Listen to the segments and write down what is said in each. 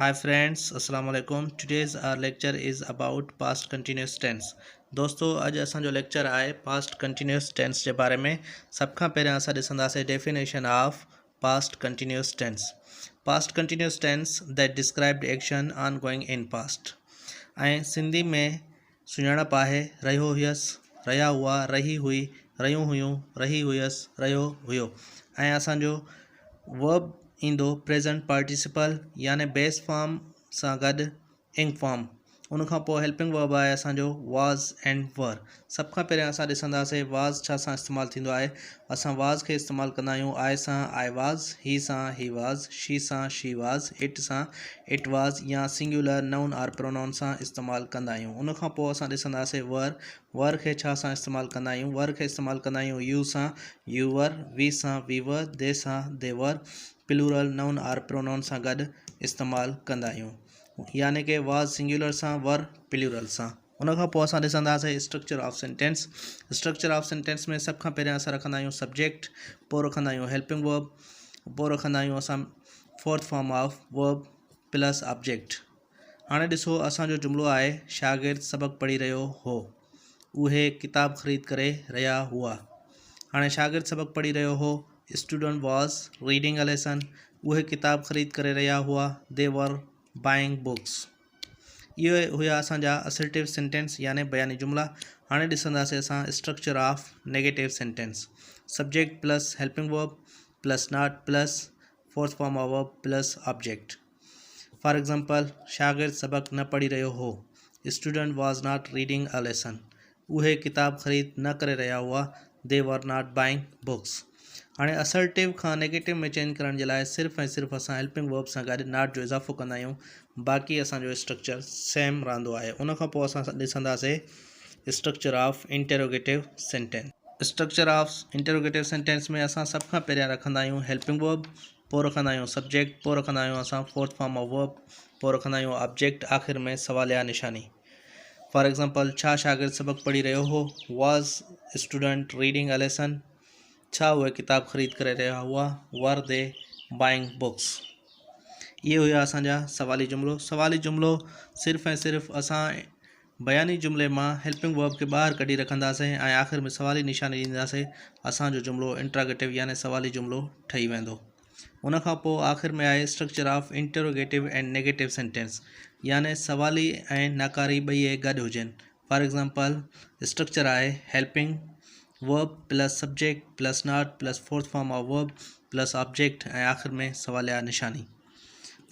Hi friends, Assalamu alaikum. Today's our lecture is about past continuous tense. दोस्तों अॼु असांजो lecture आहे past continuous tense जे बारे में. सभ खां पहिरियां असां ॾिसंदासीं definition of past continuous tense. Past continuous tense that described action on going in past. ऐं सिंधी में सुञाणप आहे रहियो हुयसि, रहिया हुआ, रही हुई, रहियूं हुयूं, रही हुयसि, रहियो हुयो. ऐं असांजो वर्ब ईंदो प्रेजेंट पार्टिसिपल याने बेस फॉर्म सां गॾु इंग फॉर्म. उन खां पोइ हेल्पिंग वर्ब आहे असांजो वाज़ एंड वर. सभ खां पहिरियां असां ॾिसंदासीं वाज़ छा सां इस्तेमालु थींदो आहे. असां वाज़ खे इस्तेमालु कंदा आहियूं आई सां आई वाज़, ही सां ही वाज़, शी सां शी वाज़, इट सां इट वाज़ या सिंगुलर नाउन आर प्रोनाउन सां इस्तेमालु कंदा आहियूं. उन खां पोइ असां ॾिसंदासीं वर खे छा सां इस्तेमालु कंदा आहियूं. वर खे इस्तेमालु कंदा आहियूं यू सां यू वर, वी सां वी वर, दे सां दे वर, प्लूरल नाउन आर प्रोनाउन सां गॾु इस्तेमालु कंदा आहियूं. यानी कि वाज़ सिंगुलर सां, वर प्लूरल सां. उन खां पोइ असां ॾिसंदासीं structure of sentence. Structure of sentence में सभ खां पहिरियां असां रखंदा आहियूं सब्जेक्ट, पोइ रखंदा आहियूं हेल्पिंग वर्ब, पोइ रखंदा आहियूं असां fourth form of verb plus object. हाणे ॾिसो असांजो जुमिलो आहे शागिर्द सबक़ु पढ़ी रहियो हो, उहे किताब ख़रीद करे रहिया हुआ. हाणे शागिर्द सबक़ु पढ़ी रहियो हो, student was reading a lesson, उहे किताब ख़रीद करे रहिया हुआ, दे वर बाइंग बुक्स. इहे हुआ असांजा असर्टिव सेंटेंस याने बयानी जुमिला. हाणे ॾिसंदासीं असां structure of negative sentence. Subject plus helping verb plus not plus fourth form of verb plus object. For example शागिर्द सबक़ु न पढ़ी रहियो हो, student was not reading a lesson, उहे किताब ख़रीद न करे रहिया हुआ, दे वर नॉट बाइंग बुक्स. हाणे असर्टिव खां नेगेटिव में चेंज करण जे लाइ सिर्फ़ु ऐं सिर्फ़ु असां हेल्पिंग वर्ब सां गॾु नॉट जो इज़ाफ़ो कंदा आहियूं. बाक़ी असांजो स्ट्रक्चर सेम रहंदो आहे. उन खां पोइ असां ॾिसंदासीं structure of interrogative sentence. Structure of interrogative sentence में असां सभ खां पहिरियां रखंदा आहियूं हेल्पिंग वर्ब, पोइ रखंदा आहियूं सब्जेक्ट, पोइ रखंदा आहियूं असां फोर्थ फॉर्म ऑफ वर्ब, पोइ रखंदा आहियूं ऑब्जेक्ट, आख़िर में सवालिया निशानी. फॉर एग्जांपल छा शागिर्द सबक़ु पढ़ी रहियो हो, was student reading a lesson, छा उहे किताब ख़रीद करे रहिया हुआ, वर दे बाइंग बुक्स. इहे हुआ असांजा सवाली जुमिलो. सवाली जुमिलो सिर्फ़ु ऐं सिर्फ़ु असां बयानी जुमिले मां हेल्पिंग वर्ब खे ॿाहिरि कढी रखंदासीं ऐं आख़िर में सवाली निशानी ॾींदासीं. असांजो जुमिलो इंट्रागेटिव याने सवाली जुमिलो ठही वेंदो. उन खां पोइ आख़िर में आहे structure of interrogative and negative sentence याने सवाली ऐं नाकारी ॿई गॾु हुजनि. फॉर एग्जांपल स्ट्रक्चर आहे helping verb plus subject plus not plus fourth form of verb plus object ऐं आख़िर में सवालिया निशानी.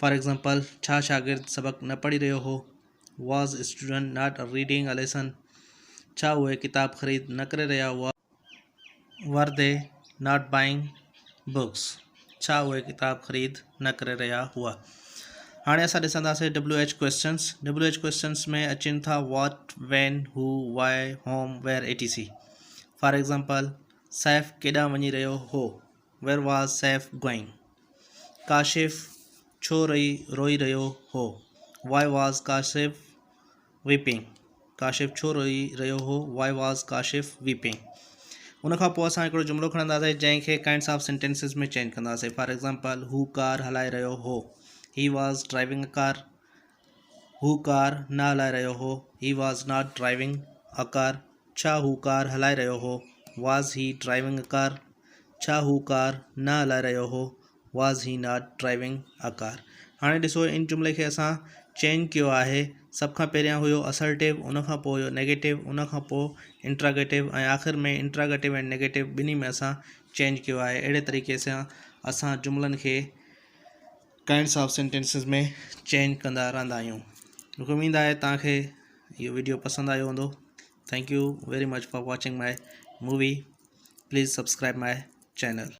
फॉर एग्जांपल छा शागिर्द सबक़ु न पढ़ी रहियो हो, was student not reading a lesson, छा उहे किताब ख़रीद न करे रहिया हुआ, वर दे नॉट बाइंग बुक्स, छा उहे किताब ख़रीद न करे रहिया हुआ. हाणे असां ॾिसंदासीं WH क्वेश्चन्स. WH क्वेश्चन्स में अचनि था what, when, who, why, whom, where etc. For example Saif केॾांहुं वञी रहियो हो, where was Saif going. Kashif छो रोई रहियो हो, why was Kashif weeping, Kashif छो रोई रहियो हो, वाई वॉज काशिफ़ वीपिंग. उन खां पोइ असां हिकिड़ो जुमिलो खणंदासीं जंहिंखे काइंड्स ऑफ सेंटेंसिस में चेंज कंदासीं. फॉर एग्जांपल हू कार हलाए रहियो हो, he was driving a car, हू कार न हलाए रहियो हो, he was not driving a car, छा हू कार हलाए रहियो हो, was he driving a car, छा हू कार न हलाए रहियो हो, was he not driving a car. हाणे ॾिसो इन जुमिले खे असां चेंज कयो आहे. सभ खां पहिरियां हुयो असर्टिव, उन खां पोइ हुयो नेगेटिव, उन खां पोइ इंट्रागेटिव ऐं आख़िर में इंट्रागेटिव ऐं नेगेटिव ॿिन्ही में असां चेंज कयो आहे. अहिड़े तरीक़े सां असां जुमिलनि खे काइंड्स ऑफ सेंटेंसिस में चेंज कंदा रहंदा आहियूं. मूंखे उमेद आहे तव्हांखे इहो वीडियो पसंदि आयो हूंदो. Thank you very much for watching my movie. Please subscribe my channel.